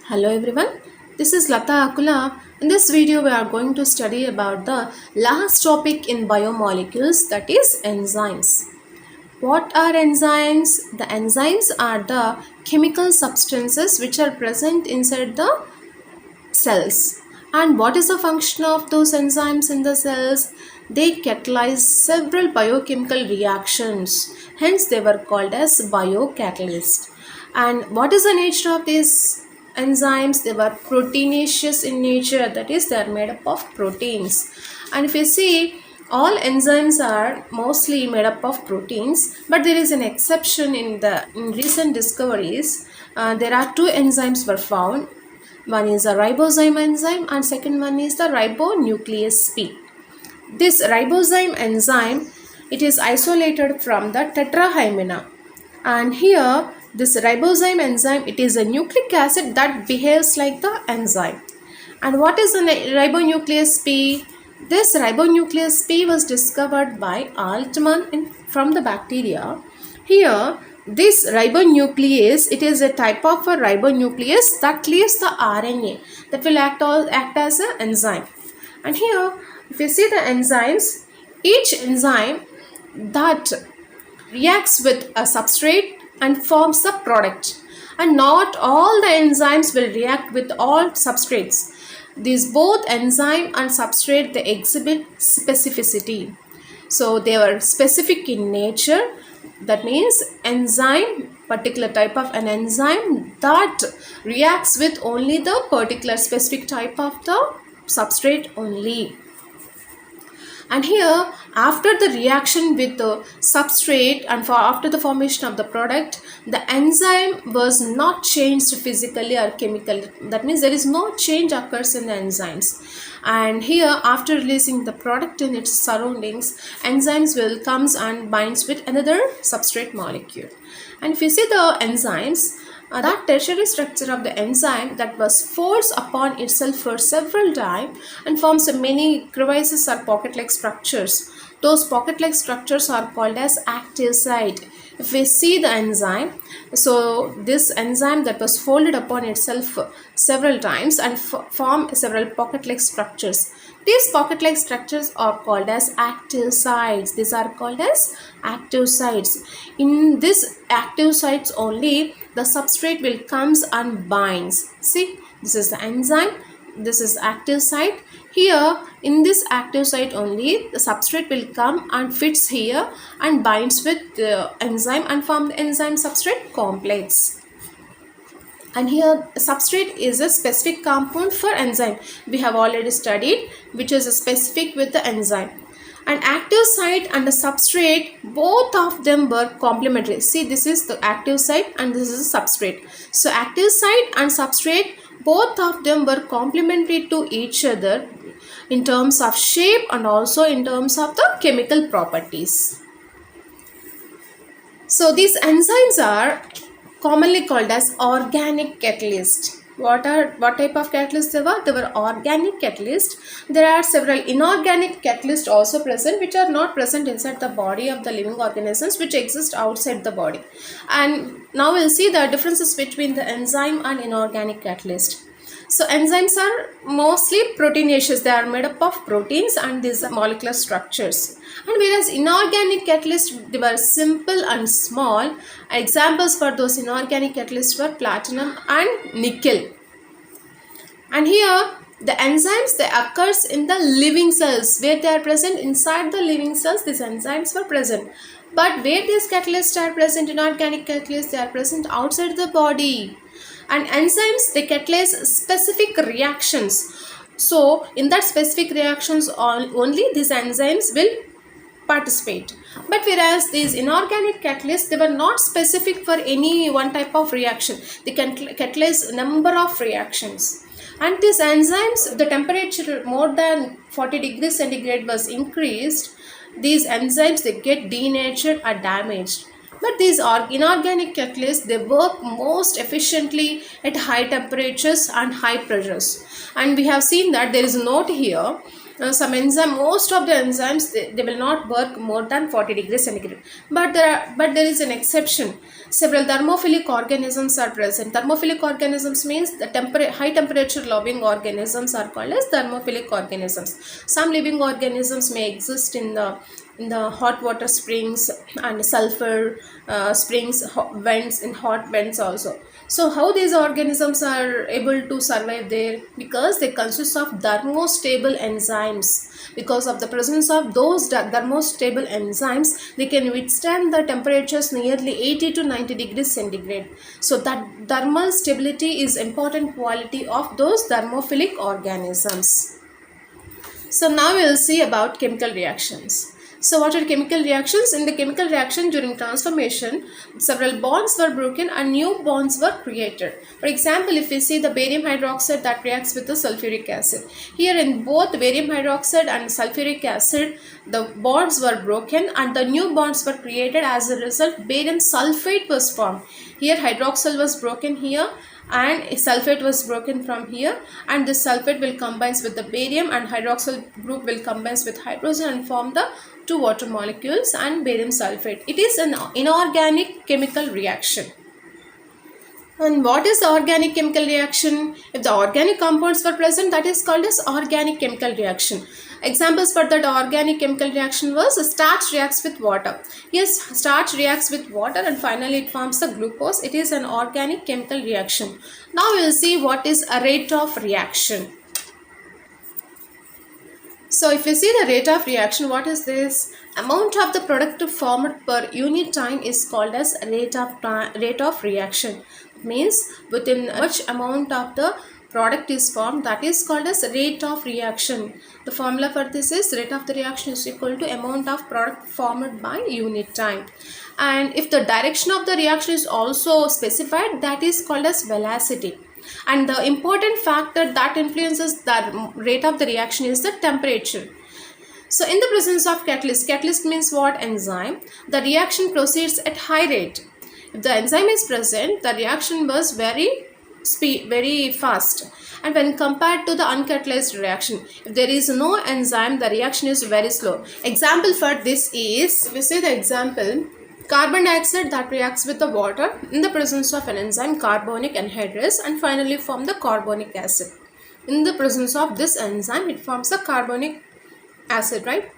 Hello everyone, this is LATHA AKULA. In this video we are going to study about the last topic in biomolecules, that is enzymes. What are enzymes? The enzymes are the chemical substances which are present inside the cells. And what is the function of those enzymes in the cells? They catalyze several biochemical reactions. Hence they were called as biocatalysts. And what is the nature of these enzymes? They were proteinaceous in nature, that is they are made up of proteins. And if you see, all enzymes are mostly made up of proteins, but there is an exception in recent discoveries. There are two enzymes were found. One is a ribozyme enzyme and second one is the ribonuclease P. This ribozyme enzyme, it is isolated from the tetrahymena, and here this ribozyme enzyme, it is a nucleic acid that behaves like the enzyme. And what is the ribonuclease P? This ribonuclease P was discovered by Altman from the bacteria. Here this ribonuclease, it is a type of a ribonuclease that cleaves the RNA that will act as an enzyme. And here if you see the enzymes, each enzyme that reacts with a substrate and forms the product, and not all the enzymes will react with all substrates. These both enzyme and substrate, they exhibit specificity. So they were specific in nature. That means enzyme, particular type of an enzyme that reacts with only the particular specific type of the substrate only. And here after the reaction with the substrate and after the formation of the product, the enzyme was not changed physically or chemically. That means there is no change occurs in the enzymes. And here after releasing the product in its surroundings, enzymes will comes and binds with another substrate molecule. And if you see the enzymes, that tertiary structure of the enzyme that was folds upon itself for several times and forms many crevices or pocket-like structures. Those pocket-like structures are called as active site. If we see the enzyme, so this enzyme that was folded upon itself several times and form several pocket-like structures. These pocket-like structures are called as active sites. These are called as active sites. In this active sites only, the substrate will comes and binds. See, this is the enzyme, this is active site. Here in this active site only, the substrate will come and fits here and binds with the enzyme and form the enzyme substrate complex. And here substrate is a specific compound for enzyme. We have already studied which is a specific with the enzyme. An active site and a substrate, both of them were complementary. See, this is the active site and this is a substrate. So active site and substrate, both of them were complementary to each other in terms of shape and also in terms of the chemical properties. So these enzymes are commonly called as organic catalysts. What type of catalysts they were? They were organic catalysts. There are several inorganic catalysts also present, which are not present inside the body of the living organisms, which exist outside the body. And now we'll see the differences between the enzyme and inorganic catalyst. So enzymes are mostly proteinaceous. They are made up of proteins and these are molecular structures. And whereas inorganic catalysts, they were simple and small. Examples for those inorganic catalysts were platinum and nickel. And here the enzymes, they occurs in the living cells, where they are present inside the living cells. These enzymes were present. But where these catalysts are present, inorganic catalysts, they are present outside the body. And enzymes, they catalyze specific reactions. So in that specific reactions only these enzymes will participate. But whereas these inorganic catalysts, they were not specific for any one type of reaction. They can catalyze a number of reactions. And these enzymes, the temperature more than 40 degrees centigrade was increased, these enzymes, they get denatured or damaged. But these inorganic catalysts, they work most efficiently at high temperatures and high pressures. And we have seen that there is a note here. Some enzyme, most of the enzymes, they will not work more than 40 degrees centigrade, but there is an exception. Several thermophilic organisms are present. Thermophilic organisms means the high temperature loving organisms are called as thermophilic organisms. Some living organisms may exist in the hot water springs and sulfur springs, vents, in hot vents also. So how these organisms are able to survive there? Because they consist of thermostable enzymes. Because of the presence of those thermostable enzymes, they can withstand the temperatures nearly 80 to 90 degrees centigrade. So that thermal stability is important quality of those thermophilic organisms. So now we will see about chemical reactions. So what are chemical reactions? In the chemical reaction, during transformation, several bonds were broken and new bonds were created. For example, if we see the barium hydroxide that reacts with the sulfuric acid. Here in both barium hydroxide and sulfuric acid, the bonds were broken and the new bonds were created. As a result, barium sulfate was formed. Here hydroxyl was broken here and sulfate was broken from here, and this sulfate will combine with the barium and hydroxyl group will combine with hydrogen and form the two water molecules and barium sulfate. It is an inorganic chemical reaction. And what is the organic chemical reaction? If the organic compounds were present, that is called as organic chemical reaction. Examples for that organic chemical reaction was starch reacts with water. Yes, starch reacts with water and finally it forms the glucose. It is an organic chemical reaction. Now we will see what is a rate of reaction. So if you see the rate of reaction, what is this? Amount of the product formed per unit time is called as rate of reaction. It means within much amount of the product is formed, that is called as rate of reaction. The formula for this is rate of the reaction is equal to amount of product formed by unit time. And if the direction of the reaction is also specified, that is called as velocity. And the important factor that influences the rate of the reaction is the temperature. So in the presence of catalyst means what? Enzyme. The reaction proceeds at high rate. If the enzyme is present, the reaction was very fast. And when compared to the uncatalyzed reaction, if there is no enzyme, the reaction is very slow. Example for this is, we say the example, carbon dioxide that reacts with the water in the presence of an enzyme, carbonic anhydrous, and finally form the carbonic acid. In the presence of this enzyme, it forms the carbonic acid, right?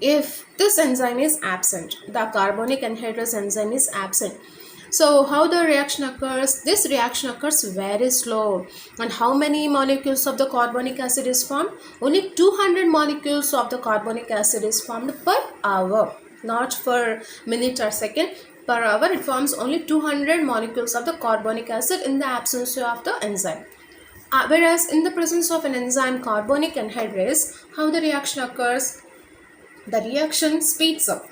If this enzyme is absent, the carbonic anhydrous enzyme is absent. So how the reaction occurs? This reaction occurs very slow. And how many molecules of the carbonic acid is formed? Only 200 molecules of the carbonic acid is formed per hour. Not per minute or second, per hour it forms only 200 molecules of the carbonic acid in the absence of the enzyme. Whereas in the presence of an enzyme, carbonic anhydrous, how the reaction occurs? The reaction speeds up.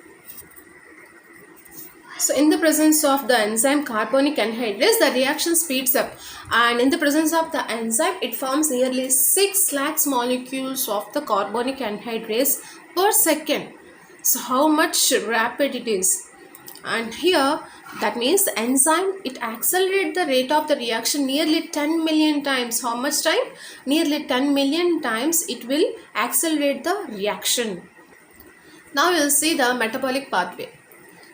So in the presence of the enzyme carbonic anhydrous, the reaction speeds up, and in the presence of the enzyme, it forms nearly 6 lakhs molecules of the carbonic anhydrous per second. So how much rapid it is. And here that means the enzyme, it accelerates the rate of the reaction nearly 10 million times. How much time? Nearly 10 million times it will accelerate the reaction. Now we will see the metabolic pathway.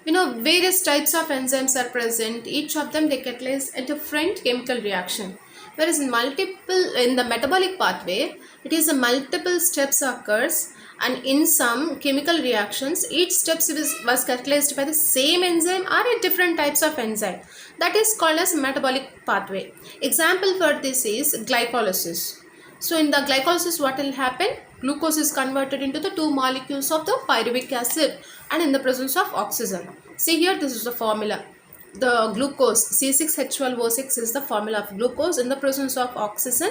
Various types of enzymes are present. Each of them they catalyze a different chemical reaction. Whereas in the metabolic pathway, it is a multiple steps occurs, and in some chemical reactions, each step was catalyzed by the same enzyme or a different types of enzyme. That is called as metabolic pathway. Example for this is glycolysis. So in the glycolysis, what will happen? Glucose is converted into the 2 molecules of the pyruvic acid and in the presence of oxygen. See here, this is the formula. The glucose C6H12O6 is the formula of glucose. In the presence of oxygen,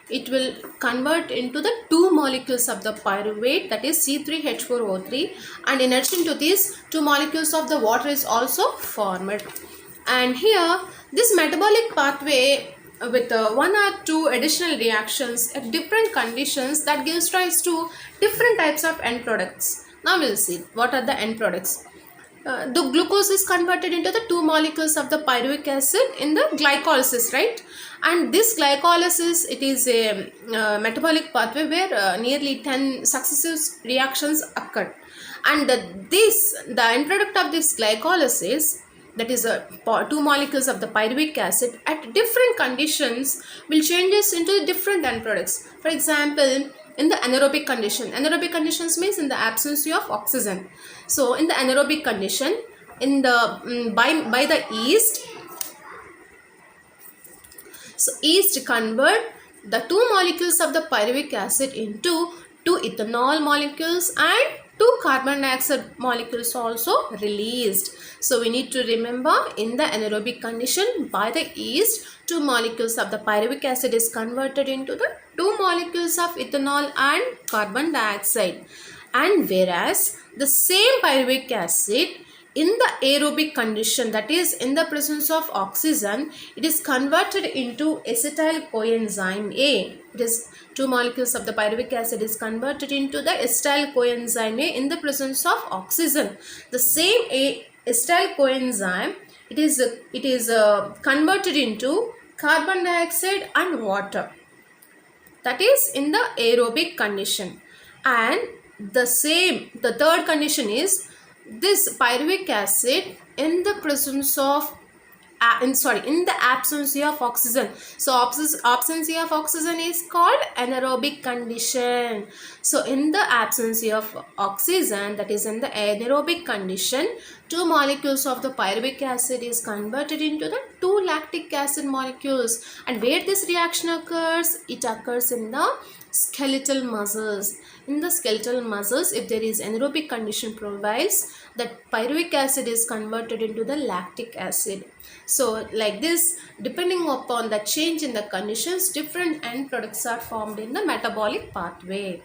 it will convert into the 2 molecules of the pyruvate, that is C3H4O3, and in addition to these 2 molecules of the water is also formed. And here this metabolic pathway with 1 or 2 additional reactions at different conditions, that gives rise to different types of end products. Now we'll see what are the end products. the glucose is converted into the two molecules of the pyruvic acid in the glycolysis, right? And this glycolysis, it is a metabolic pathway where nearly 10 successive reactions occur. And the end product of this glycolysis, that is two molecules of the pyruvic acid at different conditions will changes into different end products. For example, in the anaerobic conditions means in the absence of oxygen. So in the anaerobic condition, in the by the yeast, so yeast convert the two molecules of the pyruvic acid into two ethanol molecules, and two carbon dioxide molecules also released. So we need to remember, in the anaerobic condition, by the yeast, two molecules of the pyruvic acid is converted into the two molecules of ethanol and carbon dioxide. And whereas the same pyruvic acid in the aerobic condition, that is in the presence of oxygen, it is converted into acetyl coenzyme A. It is two molecules of the pyruvic acid is converted into the acetyl coenzyme A in the presence of oxygen. The same acetyl coenzyme, it is converted into carbon dioxide and water. That is in the aerobic condition. And the third condition is this pyruvic acid in the presence of in the absence of oxygen. So absence of oxygen is called anaerobic condition. So in the absence of oxygen, that is in the anaerobic condition, two molecules of the pyruvic acid is converted into the two lactic acid molecules. And where this reaction occurs, it occurs in the skeletal muscles. In the skeletal muscles, if there is anaerobic condition prevails, that pyruvic acid is converted into the lactic acid. So like this, depending upon the change in the conditions, different end products are formed in the metabolic pathway.